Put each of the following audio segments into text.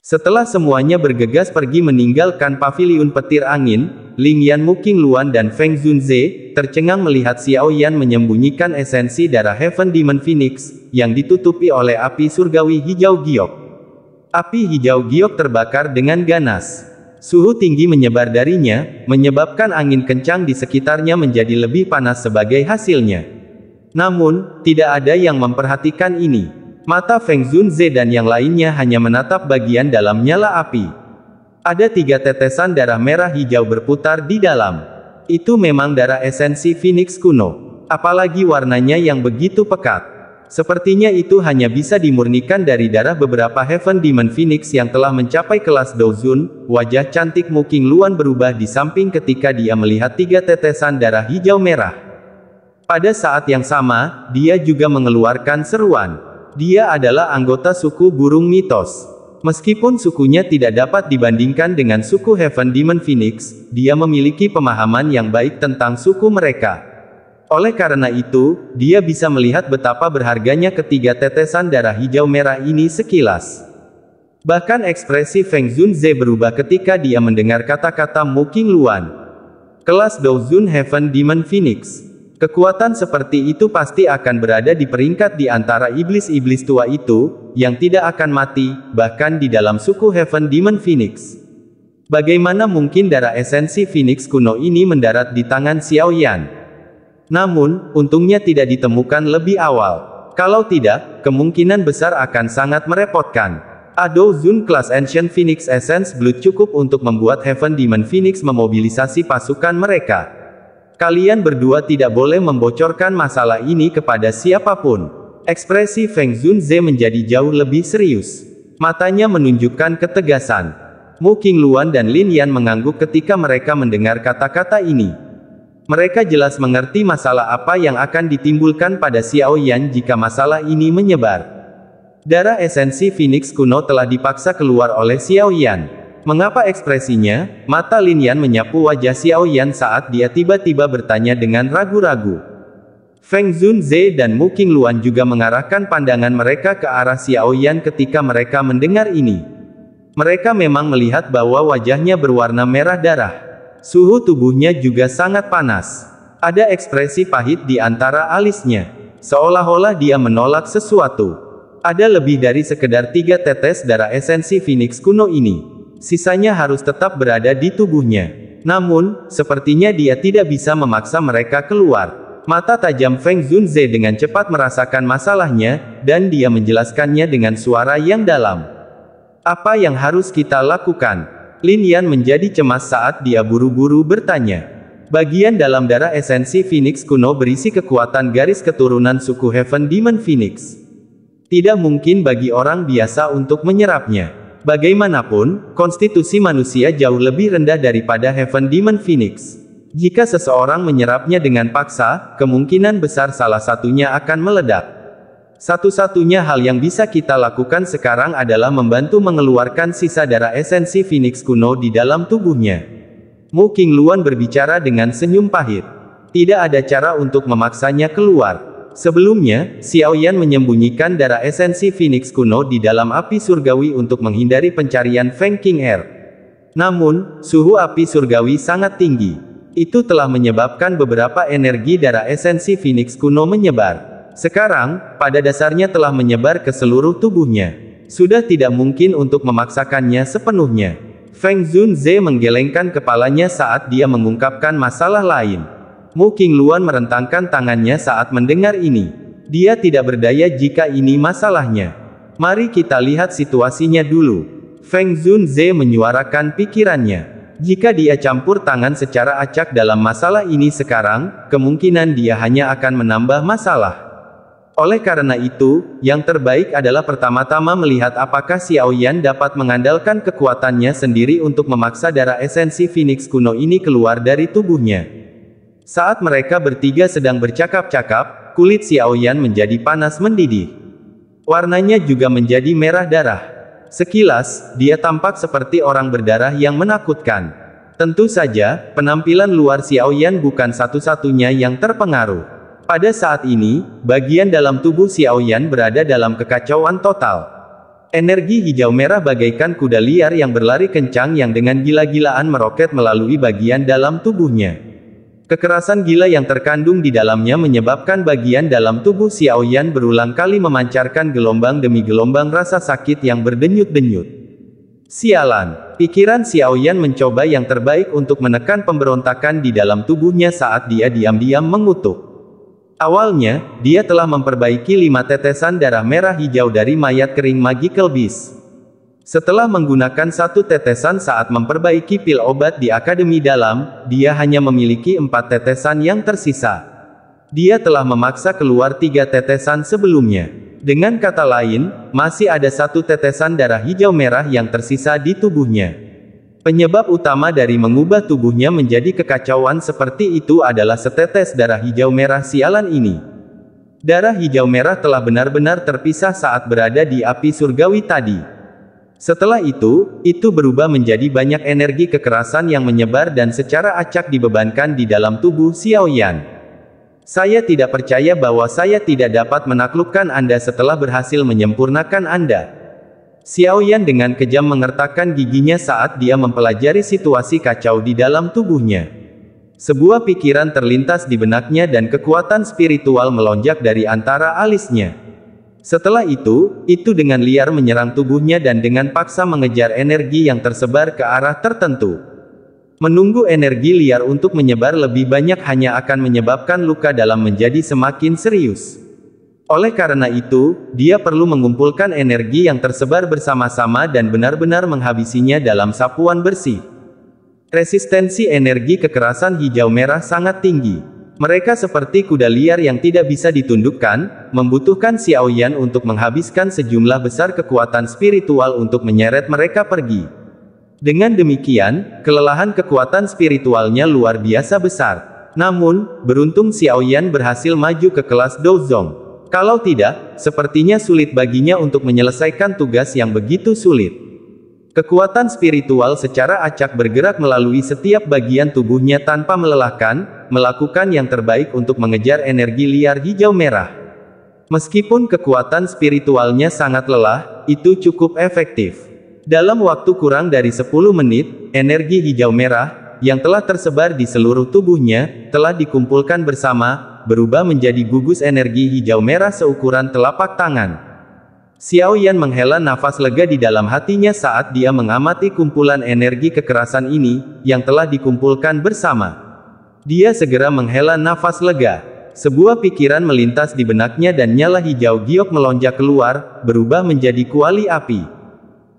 Setelah semuanya bergegas pergi meninggalkan paviliun petir angin, Ling Yan, Mu Qingluan dan Feng Zunze tercengang melihat Xiao Yan menyembunyikan esensi darah Heaven Demon Phoenix yang ditutupi oleh api surgawi hijau giok. Api hijau giok terbakar dengan ganas. Suhu tinggi menyebar darinya, menyebabkan angin kencang di sekitarnya menjadi lebih panas sebagai hasilnya. Namun, tidak ada yang memperhatikan ini. Mata Feng Zunze dan yang lainnya hanya menatap bagian dalam nyala api. Ada 3 tetesan darah merah hijau berputar di dalam. Itu memang darah esensi Phoenix kuno. Apalagi warnanya yang begitu pekat. Sepertinya itu hanya bisa dimurnikan dari darah beberapa Heaven Demon Phoenix yang telah mencapai kelas Douzun. Wajah cantik Mu Qingluan berubah di samping ketika dia melihat 3 tetesan darah hijau merah. Pada saat yang sama, dia juga mengeluarkan seruan. Dia adalah anggota suku burung mitos. Meskipun sukunya tidak dapat dibandingkan dengan suku Heaven Demon Phoenix, dia memiliki pemahaman yang baik tentang suku mereka. Oleh karena itu, dia bisa melihat betapa berharganya ketiga tetesan darah hijau merah ini sekilas. Bahkan ekspresi Feng Zunze berubah ketika dia mendengar kata-kata Mu Qingluan. Kelas Douzun Heaven Demon Phoenix. Kekuatan seperti itu pasti akan berada di peringkat di antara iblis-iblis tua itu, yang tidak akan mati, bahkan di dalam suku Heaven Demon Phoenix. Bagaimana mungkin darah esensi Phoenix kuno ini mendarat di tangan Xiao Yan? Namun, untungnya tidak ditemukan lebih awal. Kalau tidak, kemungkinan besar akan sangat merepotkan. Douzun kelas Ancient Phoenix Essence Blood cukup untuk membuat Heaven Demon Phoenix memobilisasi pasukan mereka. Kalian berdua tidak boleh membocorkan masalah ini kepada siapapun. Ekspresi Feng Zunze menjadi jauh lebih serius. Matanya menunjukkan ketegasan. Mu Qingluan dan Lin Yan mengangguk ketika mereka mendengar kata-kata ini. Mereka jelas mengerti masalah apa yang akan ditimbulkan pada Xiao Yan jika masalah ini menyebar. Darah esensi Phoenix kuno telah dipaksa keluar oleh Xiao Yan. Mengapa ekspresinya? Mata Lin Yan menyapu wajah Xiao Yan saat dia tiba-tiba bertanya dengan ragu-ragu. Feng Zunze dan Mu Qingluan juga mengarahkan pandangan mereka ke arah Xiao Yan ketika mereka mendengar ini. Mereka memang melihat bahwa wajahnya berwarna merah darah. Suhu tubuhnya juga sangat panas. Ada ekspresi pahit di antara alisnya. Seolah-olah dia menolak sesuatu. Ada lebih dari sekedar 3 tetes darah esensi Phoenix kuno ini. Sisanya harus tetap berada di tubuhnya. Namun, sepertinya dia tidak bisa memaksa mereka keluar. Mata tajam Feng Zunze dengan cepat merasakan masalahnya, dan dia menjelaskannya dengan suara yang dalam. Apa yang harus kita lakukan? Lin Yan menjadi cemas saat dia buru-buru bertanya. Bagian dalam darah esensi Phoenix kuno berisi kekuatan garis keturunan suku Heaven Demon Phoenix. Tidak mungkin bagi orang biasa untuk menyerapnya. Bagaimanapun, konstitusi manusia jauh lebih rendah daripada Heaven Demon Phoenix. Jika seseorang menyerapnya dengan paksa, kemungkinan besar salah satunya akan meledak. Satu-satunya hal yang bisa kita lakukan sekarang adalah membantu mengeluarkan sisa darah esensi Phoenix kuno di dalam tubuhnya. Mu Qingluan berbicara dengan senyum pahit. Tidak ada cara untuk memaksanya keluar. Sebelumnya, Xiao Yan menyembunyikan darah esensi Phoenix kuno di dalam api surgawi untuk menghindari pencarian Feng Qing'er. Namun, suhu api surgawi sangat tinggi. Itu telah menyebabkan beberapa energi darah esensi Phoenix kuno menyebar. Sekarang, pada dasarnya telah menyebar ke seluruh tubuhnya. Sudah tidak mungkin untuk memaksakannya sepenuhnya. Feng Zunze menggelengkan kepalanya saat dia mengungkapkan masalah lain. Mu Qingluan merentangkan tangannya saat mendengar ini. Dia tidak berdaya jika ini masalahnya. Mari kita lihat situasinya dulu. Feng Zunze menyuarakan pikirannya. Jika dia campur tangan secara acak dalam masalah ini sekarang, kemungkinan dia hanya akan menambah masalah. Oleh karena itu, yang terbaik adalah pertama-tama melihat apakah Xiao Yan dapat mengandalkan kekuatannya sendiri untuk memaksa darah esensi Phoenix kuno ini keluar dari tubuhnya. Saat mereka bertiga sedang bercakap-cakap, kulit Xiao Yan menjadi panas mendidih. Warnanya juga menjadi merah darah. Sekilas, dia tampak seperti orang berdarah yang menakutkan. Tentu saja, penampilan luar Xiao Yan bukan satu-satunya yang terpengaruh. Pada saat ini, bagian dalam tubuh Xiao Yan berada dalam kekacauan total. Energi hijau merah bagaikan kuda liar yang berlari kencang yang dengan gila-gilaan meroket melalui bagian dalam tubuhnya. Kekerasan gila yang terkandung di dalamnya menyebabkan bagian dalam tubuh Xiaoyan berulang kali memancarkan gelombang demi gelombang rasa sakit yang berdenyut-denyut. Sialan, pikiran Xiaoyan mencoba yang terbaik untuk menekan pemberontakan di dalam tubuhnya saat dia diam-diam mengutuk. Awalnya, dia telah memperbaiki 5 tetesan darah merah hijau dari mayat kering Magical Beast. Setelah menggunakan 1 tetesan saat memperbaiki pil obat di Akademi Dalam, dia hanya memiliki 4 tetesan yang tersisa. Dia telah memaksa keluar 3 tetesan sebelumnya. Dengan kata lain, masih ada 1 tetesan darah hijau merah yang tersisa di tubuhnya. Penyebab utama dari mengubah tubuhnya menjadi kekacauan seperti itu adalah setetes darah hijau merah sialan ini. Darah hijau merah telah benar-benar terpisah saat berada di api surgawi tadi. Setelah itu berubah menjadi banyak energi kekerasan yang menyebar dan secara acak dibebankan di dalam tubuh Xiaoyan. Saya tidak percaya bahwa saya tidak dapat menaklukkan Anda setelah berhasil menyempurnakan Anda. Xiaoyan dengan kejam mengertakkan giginya saat dia mempelajari situasi kacau di dalam tubuhnya. Sebuah pikiran terlintas di benaknya dan kekuatan spiritual melonjak dari antara alisnya. Setelah itu dengan liar menyerang tubuhnya dan dengan paksa mengejar energi yang tersebar ke arah tertentu. Menunggu energi liar untuk menyebar lebih banyak hanya akan menyebabkan luka dalam menjadi semakin serius. Oleh karena itu, dia perlu mengumpulkan energi yang tersebar bersama-sama dan benar-benar menghabisinya dalam sapuan bersih. Resistensi energi kekerasan hijau merah sangat tinggi. Mereka seperti kuda liar yang tidak bisa ditundukkan, membutuhkan Xiaoyan untuk menghabiskan sejumlah besar kekuatan spiritual untuk menyeret mereka pergi. Dengan demikian, kelelahan kekuatan spiritualnya luar biasa besar. Namun, beruntung Xiaoyan berhasil maju ke kelas Douzong. Kalau tidak, sepertinya sulit baginya untuk menyelesaikan tugas yang begitu sulit. Kekuatan spiritual secara acak bergerak melalui setiap bagian tubuhnya tanpa melelahkan, melakukan yang terbaik untuk mengejar energi liar hijau merah. Meskipun kekuatan spiritualnya sangat lelah, itu cukup efektif. Dalam waktu kurang dari 10 menit, energi hijau merah, yang telah tersebar di seluruh tubuhnya, telah dikumpulkan bersama, berubah menjadi gugus energi hijau merah seukuran telapak tangan. Xiaoyan menghela nafas lega di dalam hatinya saat dia mengamati kumpulan energi kekerasan ini, yang telah dikumpulkan bersama. Dia segera menghela nafas lega. Sebuah pikiran melintas di benaknya dan nyala hijau giok melonjak keluar, berubah menjadi kuali api.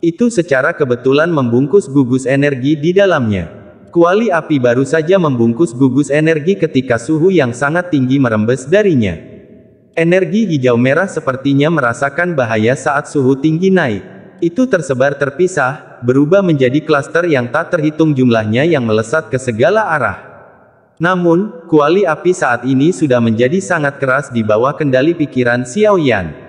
Itu secara kebetulan membungkus gugus energi di dalamnya. Kuali api baru saja membungkus gugus energi ketika suhu yang sangat tinggi merembes darinya. Energi hijau merah sepertinya merasakan bahaya saat suhu tinggi naik. Itu tersebar terpisah, berubah menjadi klaster yang tak terhitung jumlahnya yang melesat ke segala arah. Namun, kuali api saat ini sudah menjadi sangat keras di bawah kendali pikiran Xiaoyan.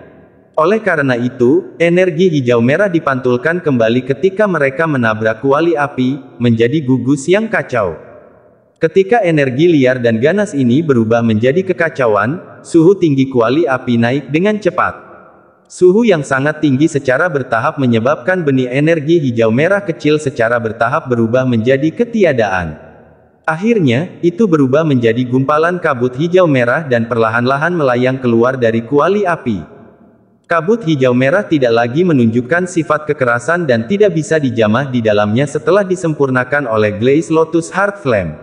Oleh karena itu, energi hijau merah dipantulkan kembali ketika mereka menabrak kuali api, menjadi gugus yang kacau. Ketika energi liar dan ganas ini berubah menjadi kekacauan, suhu tinggi kuali api naik dengan cepat. Suhu yang sangat tinggi secara bertahap menyebabkan benih energi hijau merah kecil secara bertahap berubah menjadi ketiadaan. Akhirnya, itu berubah menjadi gumpalan kabut hijau merah dan perlahan-lahan melayang keluar dari kuali api. Kabut hijau merah tidak lagi menunjukkan sifat kekerasan dan tidak bisa dijamah di dalamnya setelah disempurnakan oleh Glaze Lotus Heart Flame.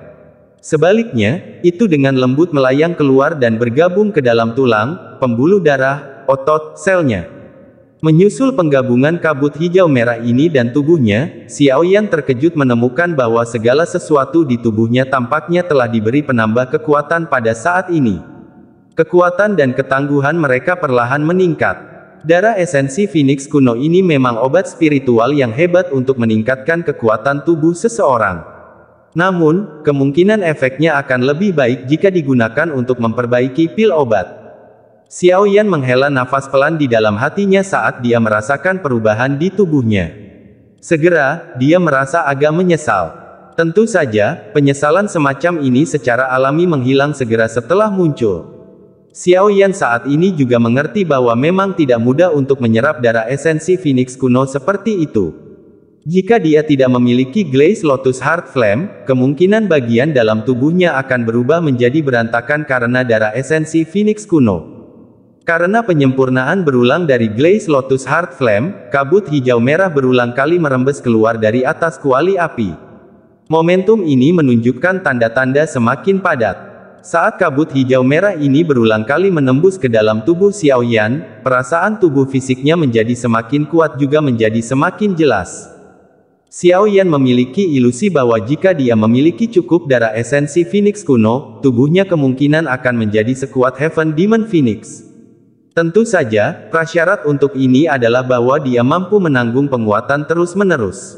Sebaliknya, itu dengan lembut melayang keluar dan bergabung ke dalam tulang, pembuluh darah, otot, selnya. Menyusul penggabungan kabut hijau merah ini dan tubuhnya, Xiaoyan terkejut menemukan bahwa segala sesuatu di tubuhnya tampaknya telah diberi penambah kekuatan pada saat ini. Kekuatan dan ketangguhan mereka perlahan meningkat. Darah esensi Phoenix kuno ini memang obat spiritual yang hebat untuk meningkatkan kekuatan tubuh seseorang. Namun, kemungkinan efeknya akan lebih baik jika digunakan untuk memperbaiki pil obat. Xiaoyan menghela nafas pelan di dalam hatinya saat dia merasakan perubahan di tubuhnya. Segera, dia merasa agak menyesal. Tentu saja, penyesalan semacam ini secara alami menghilang segera setelah muncul. Xiao Yan saat ini juga mengerti bahwa memang tidak mudah untuk menyerap darah esensi Phoenix kuno seperti itu. Jika dia tidak memiliki Glaze Lotus Heart Flame, kemungkinan bagian dalam tubuhnya akan berubah menjadi berantakan karena darah esensi Phoenix kuno. Karena penyempurnaan berulang dari Glaze Lotus Heart Flame, kabut hijau merah berulang kali merembes keluar dari atas kuali api. Momentum ini menunjukkan tanda-tanda semakin padat. Saat kabut hijau merah ini berulang kali menembus ke dalam tubuh Xiao Yan, perasaan tubuh fisiknya menjadi semakin kuat juga menjadi semakin jelas. Xiao Yan memiliki ilusi bahwa jika dia memiliki cukup darah esensi Phoenix kuno, tubuhnya kemungkinan akan menjadi sekuat Heaven Demon Phoenix. Tentu saja, prasyarat untuk ini adalah bahwa dia mampu menanggung penguatan terus-menerus.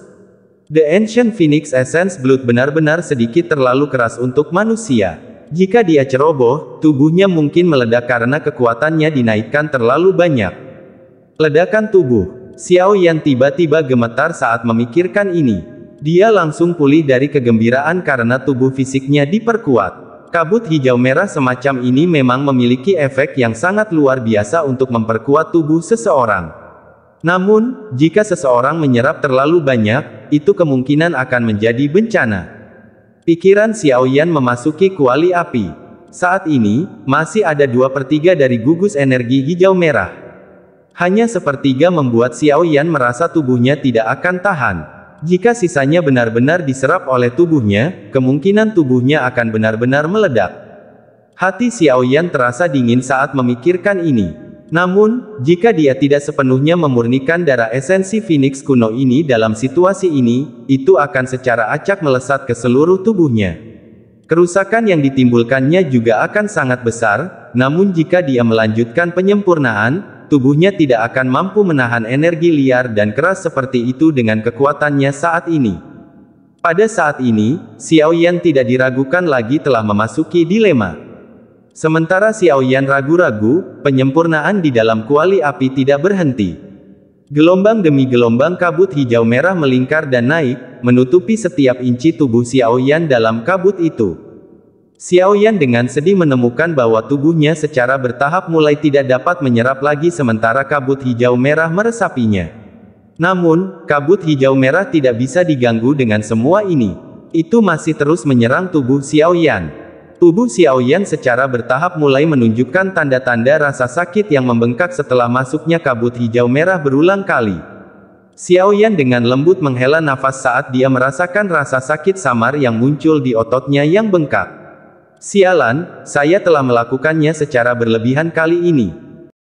The Ancient Phoenix Essence Blood benar-benar sedikit terlalu keras untuk manusia. Jika dia ceroboh, tubuhnya mungkin meledak karena kekuatannya dinaikkan terlalu banyak. Ledakan tubuh. Xiao Yan tiba-tiba gemetar saat memikirkan ini. Dia langsung pulih dari kegembiraan karena tubuh fisiknya diperkuat. Kabut hijau merah semacam ini memang memiliki efek yang sangat luar biasa untuk memperkuat tubuh seseorang. Namun, jika seseorang menyerap terlalu banyak, itu kemungkinan akan menjadi bencana. Pikiran Xiao Yan memasuki kuali api. Saat ini, masih ada 2/3 dari gugus energi hijau merah. Hanya sepertiga membuat Xiao Yan merasa tubuhnya tidak akan tahan. Jika sisanya benar-benar diserap oleh tubuhnya, kemungkinan tubuhnya akan benar-benar meledak. Hati Xiao Yan terasa dingin saat memikirkan ini. Namun, jika dia tidak sepenuhnya memurnikan darah esensi Phoenix kuno ini dalam situasi ini, itu akan secara acak melesat ke seluruh tubuhnya. Kerusakan yang ditimbulkannya juga akan sangat besar, namun jika dia melanjutkan penyempurnaan, tubuhnya tidak akan mampu menahan energi liar dan keras seperti itu dengan kekuatannya saat ini. Pada saat ini, Xiao Yan tidak diragukan lagi telah memasuki dilema. Sementara Xiao Yan ragu-ragu, penyempurnaan di dalam kuali api tidak berhenti. Gelombang demi gelombang kabut hijau merah melingkar dan naik, menutupi setiap inci tubuh Xiao Yan dalam kabut itu. Xiao Yan dengan sedih menemukan bahwa tubuhnya secara bertahap mulai tidak dapat menyerap lagi sementara kabut hijau merah meresapinya. Namun, kabut hijau merah tidak bisa diganggu dengan semua ini. Itu masih terus menyerang tubuh Xiao Yan. Tubuh Xiao Yan secara bertahap mulai menunjukkan tanda-tanda rasa sakit yang membengkak setelah masuknya kabut hijau merah berulang kali. Xiao Yan dengan lembut menghela nafas saat dia merasakan rasa sakit samar yang muncul di ototnya yang bengkak. Sialan, saya telah melakukannya secara berlebihan kali ini.